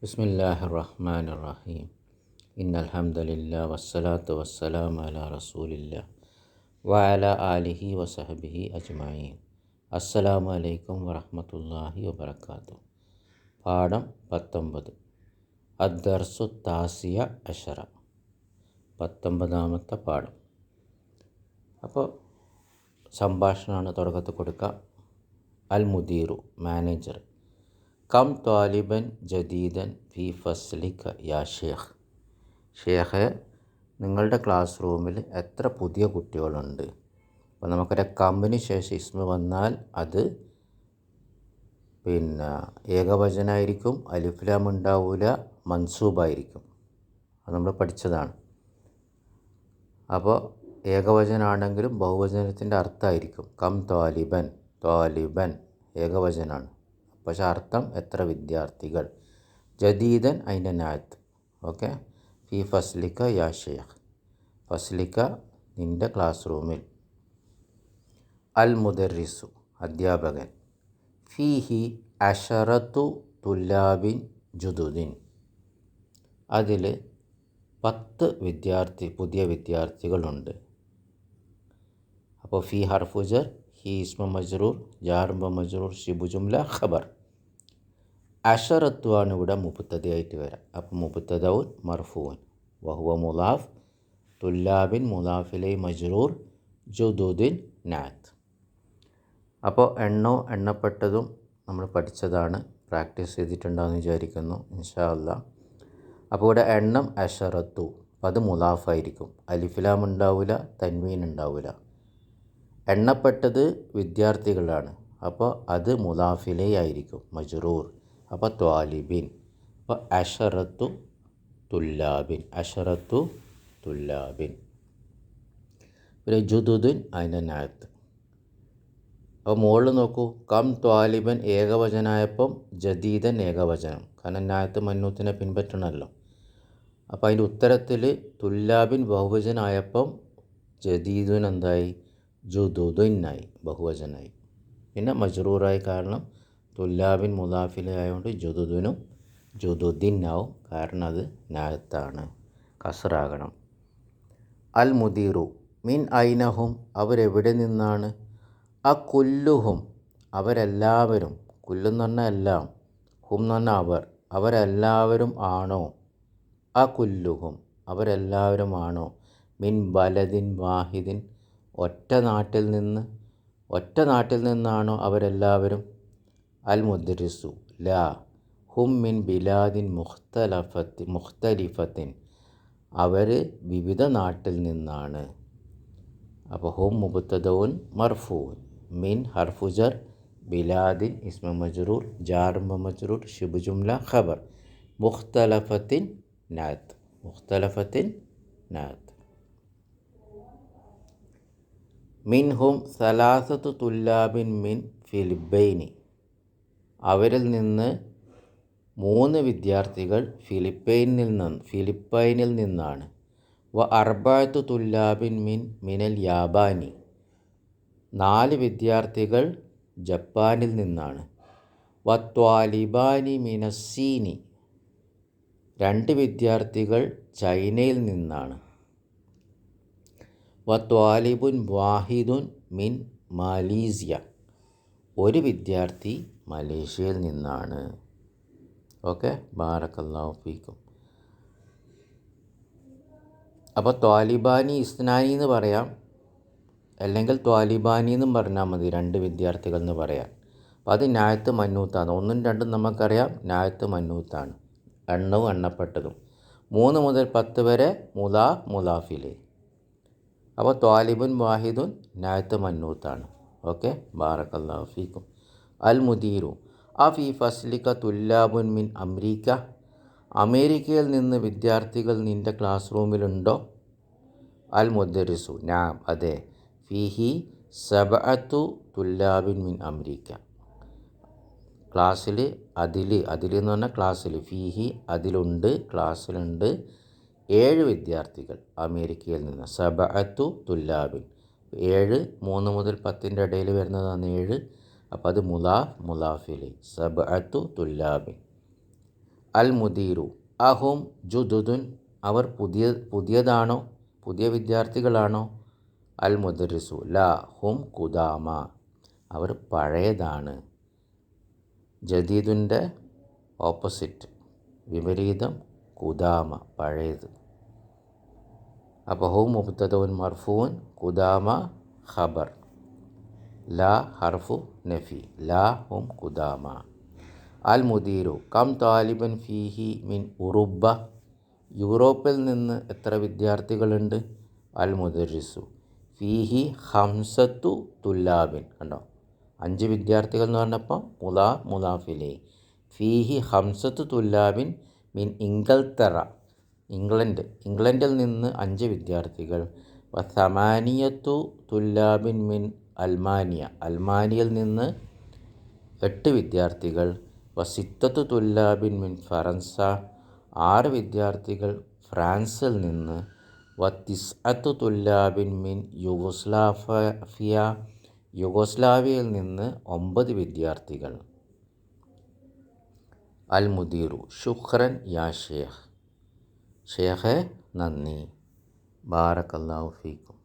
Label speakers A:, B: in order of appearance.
A: ബിസ്മില്ലാഹിർ-റഹ്മാനിർ-റഹീം. ഇന്നൽഹംദുലില്ലാഹി വസ്സലാത്തു വസ്സലാമു അലാ റസൂലില്ലാഹ് വഅലാ ആലിഹി വസഹ്ബിഹി അജ്മഈൻ. അസ്സലാമു അലൈക്കും വറഹ്മത്തുള്ളാഹി വബറകാതുഹു. പാഠം 19 അദ്ദർസു താസിയ അശറ, 19ാമത്തെ പാഠം. അപ്പോൾ സംഭാഷണമാണ് തുടക്കത്തിൽ കൊടുക്കുക. അൽ മുദീറു, മാനേജർ. കം ത്വാലിബൻ ജദീദൻ ഫി ഫസ്ലിക യാ ഷേഖ്. ഷേഖെ, നിങ്ങളുടെ ക്ലാസ് റൂമിൽ എത്ര പുതിയ കുട്ടികളുണ്ട്? അപ്പോൾ നമുക്കറിയാം, കമ്പിന് ശേഷം ഇസ്മ വന്നാൽ അത് ഏകവചനമായിരിക്കും, അലിഫ്ലാം ഉണ്ടാവില്ല, മൻസൂബായിരിക്കും. അത് നമ്മൾ പഠിച്ചതാണ്. അപ്പോൾ ഏകവചനാണെങ്കിലും ബഹുവചനത്തിൻ്റെ അർത്ഥമായിരിക്കും. കം ത്വാലിബൻ, ത്വാലിബൻ ഏകവചനാണ്, പക്ഷേ അർത്ഥം എത്ര വിദ്യാർത്ഥികൾ. ജദീദൻ അതിൻ്റെ നാത്ത്. ഓക്കെ. ഫി ഫസ്ലിക യാ ഷേഖ്, ഫസ്ലിക നിൻ്റെ ക്ലാസ് റൂമിൽ. അൽ മുദർരിസു, അധ്യാപകൻ. ഫീഹി അശറത്തു തുല്ലാബിൻ ജുദുദിൻ, അതിൽ 10 പുതിയ വിദ്യാർത്ഥികളുണ്ട്. അപ്പോൾ ഫി ഹർഫുജർ, ഹി ഇസ്മ മജ്റൂർ, ജാർ മജ്റൂർ, ഷിബു ജുംല, ഖബർ. അശറത്തു ആണ് ഇവിടെ മുബ്തദയായിട്ട് വരാം. അപ്പോൾ മുബ്തദഉൻ മർഫൂൻ വഹുവ മുലാഫ്, തുല്ലാബിൻ മുലാഫിലൈ മജ്റൂർ, ജുദുദിൻ നാത്ത്. അപ്പോൾ എണ്ണപ്പെട്ടതും നമ്മൾ പഠിച്ചതാണ്, പ്രാക്ടീസ് ചെയ്തിട്ടുണ്ടാകുമെന്ന് വിചാരിക്കുന്നു ഇൻഷാ അല്ലാഹ്. അപ്പോൾ ഇവിടെ എണ്ണം അശറത്തു, അപ്പോൾ അത് മുലാഫായിരിക്കും, അലിഫ്ലാം ഉണ്ടാവില്ല, തൻവീൻ ഉണ്ടാവില്ല. എണ്ണപ്പെട്ടത് വിദ്യാർത്ഥികളാണ്, അപ്പോൾ അത് മുലാഫിലൈ ആയിരിക്കും, മജ്റൂർ. അപ്പോൾ ത്വാലിബിൻ. അപ്പോൾ അശറത്തു തുല്ലാബിൻ, അശറത്തു തുല്ലാബിൻ. പിന്നെ ജുദുദിൻ അതിൻ്റെ നാത്ത്. അപ്പോൾ മുകളിൽ നോക്കൂ, കം ത്വാലിബൻ ഏകവചനായപ്പം ജദീദൻ ഏകവചനം, കാരണം നാത്ത് മന്നൂത്തിനെ പിൻപറ്റണമല്ലോ. അപ്പോൾ അതിൻ്റെ ഉത്തരത്തിൽ തുല്ലാബിൻ ബഹുവചനായപ്പം ജദീദുൻ എന്തായി? ജുദുദിനായി, ബഹുവചനായി. പിന്നെ മജ്റൂറായി, കാരണം തുല്ലാബിൻ മുലാഫിലായതുകൊണ്ട് ജുദുദിനും ജുദുദിനാവും, കാരണം അത് നാത്താണ്, കസ്റാകണം. അൽ മുദീറു മിൻ ഐനഹും, അവരെവിടെ നിന്നാണ്? കുല്ലുഹും അവരെല്ലാവരും, കുല്ലെന്ന് പറഞ്ഞാൽ എല്ലാം, ഹും എന്ന് പറഞ്ഞാൽ അവർ, അവരെല്ലാവരും ആണോ? കുല്ലുഹും അവരെല്ലാവരും ആണോ? മിൻ ബലദിൻ വാഹിദിൻ, ഒറ്റ നാട്ടിൽ നിന്നാണോ അവരെല്ലാവരും? അൽ മുദ്രിസു ലാ, ഹും മിൻ ബിലാദിൻ മുഖ്തലിഫത്തിൻ, അവർ വിവിധ നാട്ടിൽ നിന്നാണ്. അപ്പോൾ ഹും മുബ്തദഉൻ മർഫൂൻ, മിൻ ഹർഫുജർ, ബിലാദിൻ ഇസ്മ മജ്റൂർ, ജാർ മജ്റൂർ, ശിബു ജുംല, ഖബർ. മുഖ്തലഫത്തിൻ നാത്ത്, മുഖ്തലഫത്തിൻ നാത്ത്. മിൻഹും സലാസത്തു തുല്ലാബിൻ മിൻ ഫിലിപ്പൈനി, അവരിൽ നിന്ന് 3 വിദ്യാർത്ഥികൾ ഫിലിപ്പൈനിൽ നിന്നാണ്. വ അർബഅത്തു തുല്ലാബിൻ മിനൽ യാബാനി, 4 വിദ്യാർത്ഥികൾ ജപ്പാനിൽ നിന്നാണ്. വ ത്വാലിബാനി മിനസ്സീനി, 2 വിദ്യാർത്ഥികൾ ചൈനയിൽ നിന്നാണ്. വ ത്വാലിബുൻ വാഹിദുൻ മിൻ മലേഷ്യ, 1 വിദ്യാർത്ഥി മലേഷ്യയിൽ നിന്നാണ്. ഓക്കെ, ബാറക്കല്ലാഹു ഫീക്കും. അപ്പോൾ ത്വാലിബാനി ഇസ്നാനി എന്ന് പറയാം, അല്ലെങ്കിൽ ത്വാലിബാനി എന്നും പറഞ്ഞാൽ മതി, 2 വിദ്യാർത്ഥികൾ എന്ന് പറയാം. അപ്പോൾ അത് നായത്ത് മന്നൂത്താണ്. 1ഉം 2ഉം നമുക്കറിയാം നായത്ത് മന്നൂത്താണ്, എണ്ണവും എണ്ണപ്പെട്ടതും. 3 മുതൽ 10 വരെ മുലാഫിലെ. അപ്പോൾ ത്വാലിബുൻ വാഹിദുൻ നായത്ത് മന്നൂത്താണ്. ഓക്കെ, ബാറക്കല്ലാഹു ഫീക്കും. അൽ മുദീറു ഫി ഫസ്ലിക തുല്ലാബുൻ മിൻ അമേരിക്ക, അമേരിക്കയിൽ നിന്ന് വിദ്യാർത്ഥികൾ നിൻ്റെ ക്ലാസ് റൂമിലുണ്ടോ? അൽ മുദർരിസു നാം, അതെ. ഫീഹി സബഅത്തു തുല്ലാബിൻ മിൻ അമേരിക്ക, ക്ലാസ്സിൽ അതിൽ എന്ന് പറഞ്ഞാൽ ക്ലാസ്സിൽ, ഫീഹി അതിലുണ്ട്, ക്ലാസ്സിലുണ്ട് 7 വിദ്യാർത്ഥികൾ അമേരിക്കയിൽ നിന്ന്. സബഅത്തു തുല്ലാബിൻ, 7, 3 മുതൽ 10ൻ്റെ ഇടയിൽ വരുന്നതാണ് 7. അപ്പോൾ അത് മുലാഫിലി, സബഅത്തു തുല്ലാബിൻ. അൽ മുദീറു അഹും ജുദുദുൻ അവർ പുതിയതാണോ, പുതിയ വിദ്യാർത്ഥികളാണോ? അൽ മുദരിസു ലാ ഹും കുദാമ അവർ പഴയതാണ്. ജദീദുൻ്റെ ഓപ്പോസിറ്റ് വിപരീതം കുദാമ പഴയത്. അപ്പോൾ ഹും മുബ്തദഉൻ മർഫൂൻ കുദാമ ഖബർ, ലാ ഹർഫു നഫി, ലാ ഹും കുദാമ. അൽ മുദീറു കം താലിബൻ ഫീഹി മിൻ ഉറുബ യൂറോപ്പിൽ നിന്ന് എത്ര വിദ്യാർത്ഥികളുണ്ട്? അൽ മുദരിസു ഫീഹി ഹംസത്തു തുല്ലാബിൻ, കണ്ടോ 5 വിദ്യാർത്ഥികൾ എന്ന് പറഞ്ഞപ്പോൾ മുലാഫിലെ ഫീഹി ഹംസത്തു തുല്ലാബിൻ മിൻ ഇംഗൽത്തറ ഇംഗ്ലണ്ടിൽ നിന്ന് 5 വിദ്യാർത്ഥികൾ. സമാനിയത്തു തുല്ലാബിൻ മിൻ അൽമാനിയയിൽ നിന്ന് 8 വിദ്യാർത്ഥികൾ. സിത്തത്തു തുല്ലാബിൻ മിൻ ഫറൻസ 6 വിദ്യാർത്ഥികൾ ഫ്രാൻസിൽ നിന്ന്. തിസ്അത്തു തുല്ലാബിൻ മിൻ യുഗോസ്ലാവിയയിൽ നിന്ന് 9 വിദ്യാർത്ഥികൾ. അൽ മുദീറു ശുക്രൻ യാ ഷേഖ്, ഷേഖെ നന്ദി. ബാറക്കല്ലാഹു ഫീക്കും.